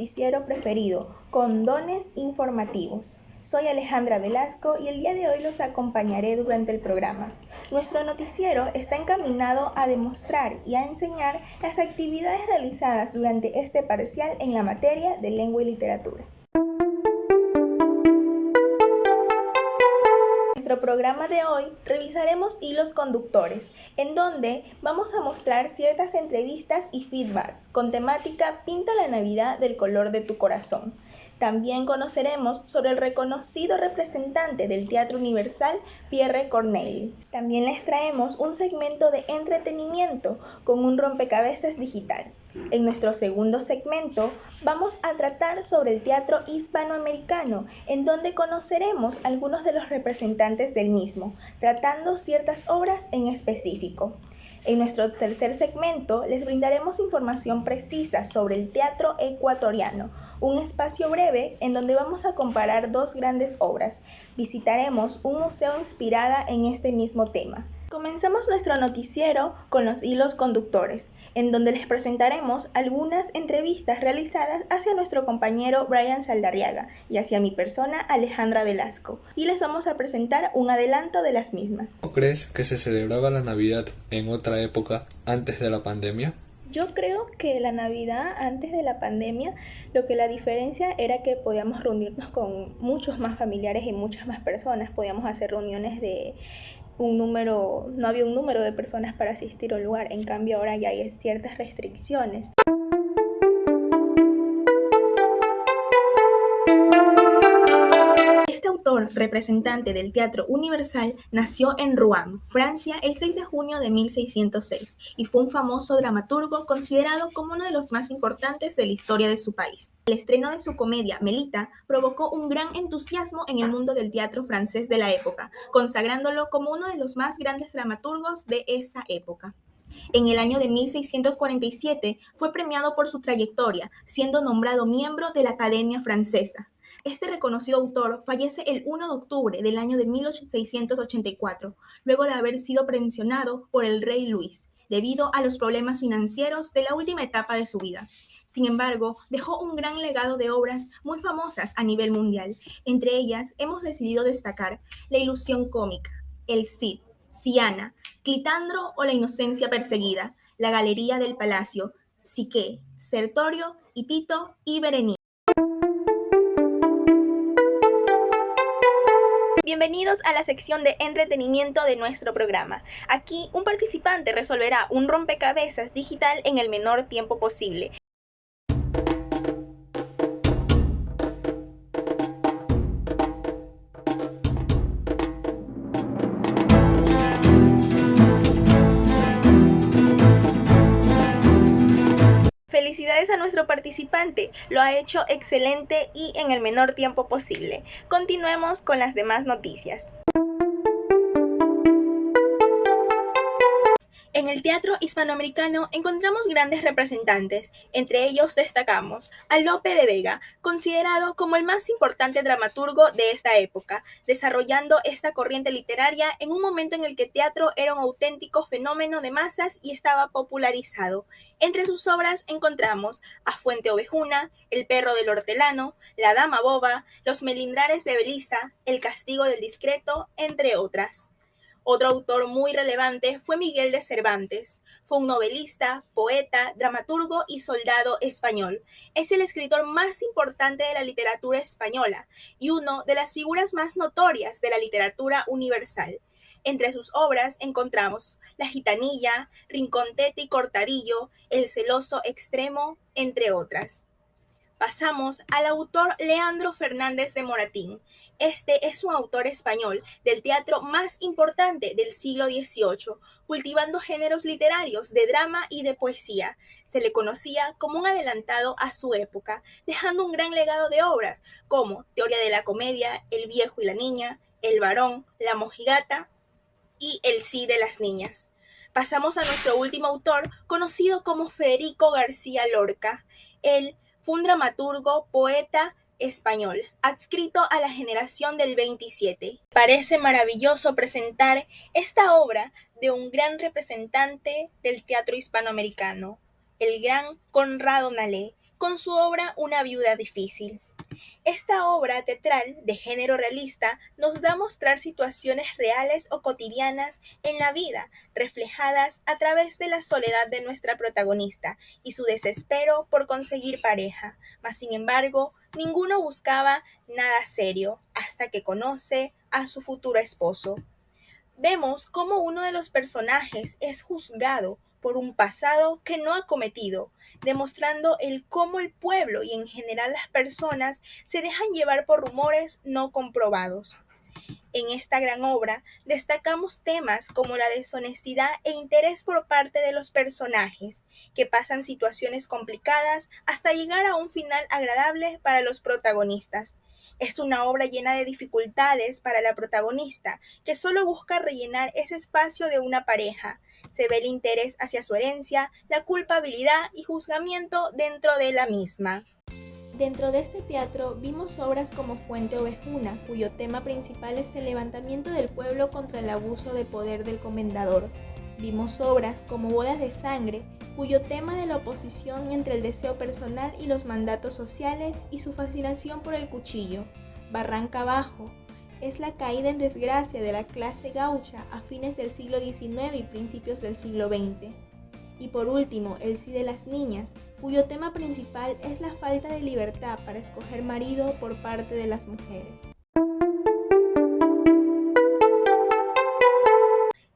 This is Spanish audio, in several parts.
noticiero preferido, Condones Informativos. Soy Alejandra Velasco y el día de hoy los acompañaré durante el programa. Nuestro noticiero está encaminado a demostrar y a enseñar las actividades realizadas durante este parcial en la materia de lengua y literatura. En nuestro programa de hoy realizaremos hilos conductores, en donde vamos a mostrar ciertas entrevistas y feedbacks con temática Pinta la Navidad del color de tu corazón. También conoceremos sobre el reconocido representante del Teatro Universal, Pierre Corneille. También les traemos un segmento de entretenimiento con un rompecabezas digital. En nuestro segundo segmento vamos a tratar sobre el teatro hispanoamericano, en donde conoceremos algunos de los representantes del mismo, tratando ciertas obras en específico. En nuestro tercer segmento les brindaremos información precisa sobre el teatro ecuatoriano, un espacio breve en donde vamos a comparar dos grandes obras. Visitaremos un museo inspirada en este mismo tema. Comenzamos nuestro noticiero con los hilos conductores, en donde les presentaremos algunas entrevistas realizadas hacia nuestro compañero Brian Saldarriaga y hacia mi persona Alejandra Velasco, y les vamos a presentar un adelanto de las mismas. ¿No crees que se celebraba la Navidad en otra época antes de la pandemia? Yo creo que la Navidad antes de la pandemia, lo que la diferencia era que podíamos reunirnos con muchos más familiares y muchas más personas, podíamos hacer reuniones de no había un número de personas para asistir al lugar, en cambio ahora ya hay ciertas restricciones. Este autor, representante del Teatro Universal, nació en Rouen, Francia, el 6 de junio de 1606 y fue un famoso dramaturgo considerado como uno de los más importantes de la historia de su país. El estreno de su comedia Melita provocó un gran entusiasmo en el mundo del teatro francés de la época, consagrándolo como uno de los más grandes dramaturgos de esa época. En el año de 1647 fue premiado por su trayectoria, siendo nombrado miembro de la Academia Francesa. Este reconocido autor fallece el 1 de octubre del año de 1684, luego de haber sido pensionado por el rey Luis, debido a los problemas financieros de la última etapa de su vida. Sin embargo, dejó un gran legado de obras muy famosas a nivel mundial. Entre ellas, hemos decidido destacar La ilusión cómica, El Cid, Siana, Clitandro o La inocencia perseguida, La galería del palacio, Psique, Sertorio y Tito y Berenice. Bienvenidos a la sección de entretenimiento de nuestro programa. Aquí un participante resolverá un rompecabezas digital en el menor tiempo posible. Felicidades a nuestro participante, lo ha hecho excelente y en el menor tiempo posible. Continuemos con las demás noticias. En el teatro hispanoamericano encontramos grandes representantes, entre ellos destacamos a Lope de Vega, considerado como el más importante dramaturgo de esta época, desarrollando esta corriente literaria en un momento en el que el teatro era un auténtico fenómeno de masas y estaba popularizado. Entre sus obras encontramos a Fuente Ovejuna, El perro del hortelano, La dama boba, Los melindrares de Belisa, El castigo del discreto, entre otras. Otro autor muy relevante fue Miguel de Cervantes. Fue un novelista, poeta, dramaturgo y soldado español. Es el escritor más importante de la literatura española y una de las figuras más notorias de la literatura universal. Entre sus obras encontramos La gitanilla, Rincontete y Cortadillo, El celoso extremo, entre otras. Pasamos al autor Leandro Fernández de Moratín. Este es un autor español del teatro más importante del siglo XVIII, cultivando géneros literarios de drama y de poesía. Se le conocía como un adelantado a su época, dejando un gran legado de obras como Teoría de la comedia, El viejo y la niña, El varón, La mojigata y El sí de las niñas. Pasamos a nuestro último autor, conocido como Federico García Lorca. Él fue un dramaturgo, poeta español, adscrito a la generación del 27. Parece maravilloso presentar esta obra de un gran representante del teatro hispanoamericano, el gran Conrado Nalé, con su obra Una viuda difícil. Esta obra teatral de género realista nos da a mostrar situaciones reales o cotidianas en la vida, reflejadas a través de la soledad de nuestra protagonista y su desespero por conseguir pareja. Mas, sin embargo, ninguno buscaba nada serio hasta que conoce a su futuro esposo. Vemos cómo uno de los personajes es juzgado por un pasado que no ha cometido, demostrando cómo el pueblo y en general las personas se dejan llevar por rumores no comprobados. En esta gran obra destacamos temas como la deshonestidad e interés por parte de los personajes, que pasan situaciones complicadas hasta llegar a un final agradable para los protagonistas. Es una obra llena de dificultades para la protagonista, que solo busca rellenar ese espacio de una pareja. Se ve el interés hacia su herencia, la culpabilidad y juzgamiento dentro de la misma. Dentro de este teatro vimos obras como Fuente Ovejuna, cuyo tema principal es el levantamiento del pueblo contra el abuso de poder del comendador. Vimos obras como Bodas de Sangre, cuyo tema de la oposición entre el deseo personal y los mandatos sociales y su fascinación por el cuchillo. Barranca Abajo es la caída en desgracia de la clase gaucha a fines del siglo XIX y principios del siglo XX. Y por último, El sí de las niñas, cuyo tema principal es la falta de libertad para escoger marido por parte de las mujeres.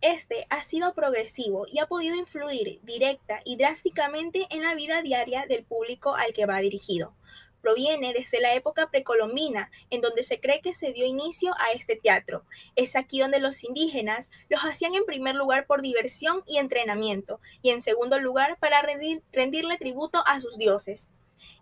Este ha sido progresivo y ha podido influir directa y drásticamente en la vida diaria del público al que va dirigido. Proviene desde la época precolombina, en donde se cree que se dio inicio a este teatro. Es aquí donde los indígenas los hacían en primer lugar por diversión y entrenamiento, y en segundo lugar para rendirle tributo a sus dioses.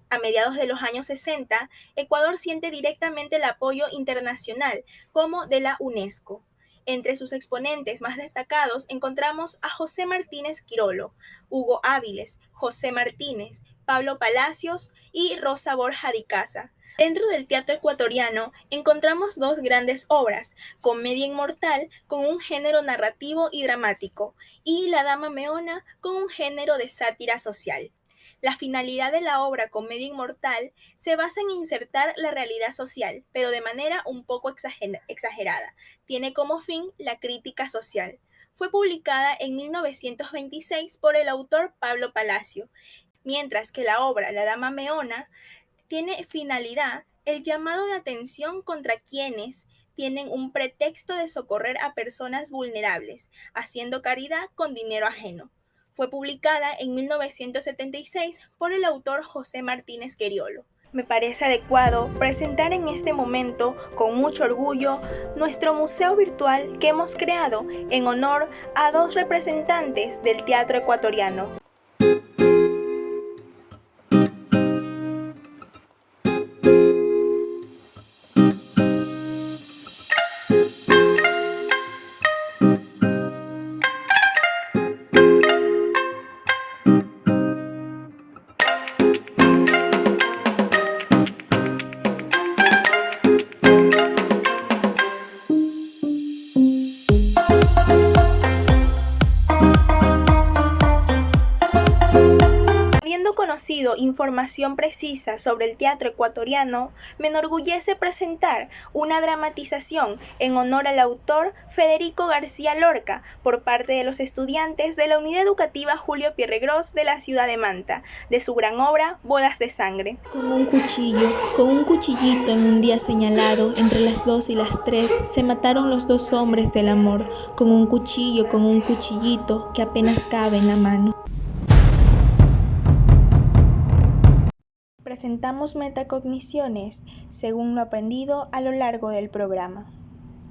A mediados de los años 60, Ecuador siente directamente el apoyo internacional, como de la UNESCO. Entre sus exponentes más destacados encontramos a José Martínez Quirolo, Hugo Áviles, José Martínez, Pablo Palacios y Rosa Borja de Icaza. Dentro del teatro ecuatoriano encontramos dos grandes obras, Comedia Inmortal con un género narrativo y dramático y La Dama Meona con un género de sátira social. La finalidad de la obra Comedia Inmortal se basa en insertar la realidad social, pero de manera un poco exagerada. Tiene como fin la crítica social. Fue publicada en 1926 por el autor Pablo Palacio, mientras que la obra La Dama Meona tiene finalidad el llamado de atención contra quienes tienen un pretexto de socorrer a personas vulnerables, haciendo caridad con dinero ajeno. Fue publicada en 1976 por el autor José Martínez Quirolo. Me parece adecuado presentar en este momento, con mucho orgullo, nuestro museo virtual que hemos creado en honor a dos representantes del teatro ecuatoriano. Conocido información precisa sobre el teatro ecuatoriano, me enorgullece presentar una dramatización en honor al autor Federico García Lorca por parte de los estudiantes de la Unidad Educativa Julio Pierregros de la ciudad de Manta, de su gran obra Bodas de Sangre. Con un cuchillito en un día señalado, entre las 2 y las 3, se mataron los dos hombres del amor, con un cuchillito que apenas cabe en la mano. Presentamos metacogniciones, según lo aprendido a lo largo del programa.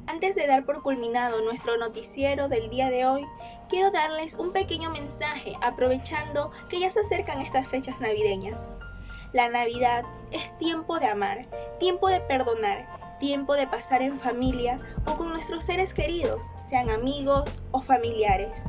Antes de dar por culminado nuestro noticiero del día de hoy, quiero darles un pequeño mensaje aprovechando que ya se acercan estas fechas navideñas. La Navidad es tiempo de amar, tiempo de perdonar, tiempo de pasar en familia o con nuestros seres queridos, sean amigos o familiares.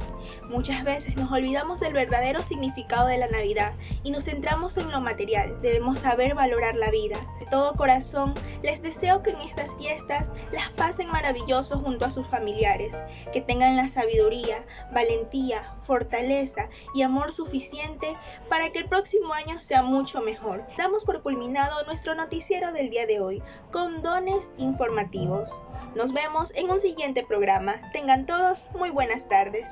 Muchas veces nos olvidamos del verdadero significado de la Navidad y nos centramos en lo material. Debemos saber valorar la vida. De todo corazón, les deseo que en estas fiestas las pasen pasen maravilloso junto a sus familiares, que tengan la sabiduría, valentía, fortaleza y amor suficiente para que el próximo año sea mucho mejor. Damos por culminado nuestro noticiero del día de hoy, con dones informativos. Nos vemos en un siguiente programa. Tengan todos muy buenas tardes.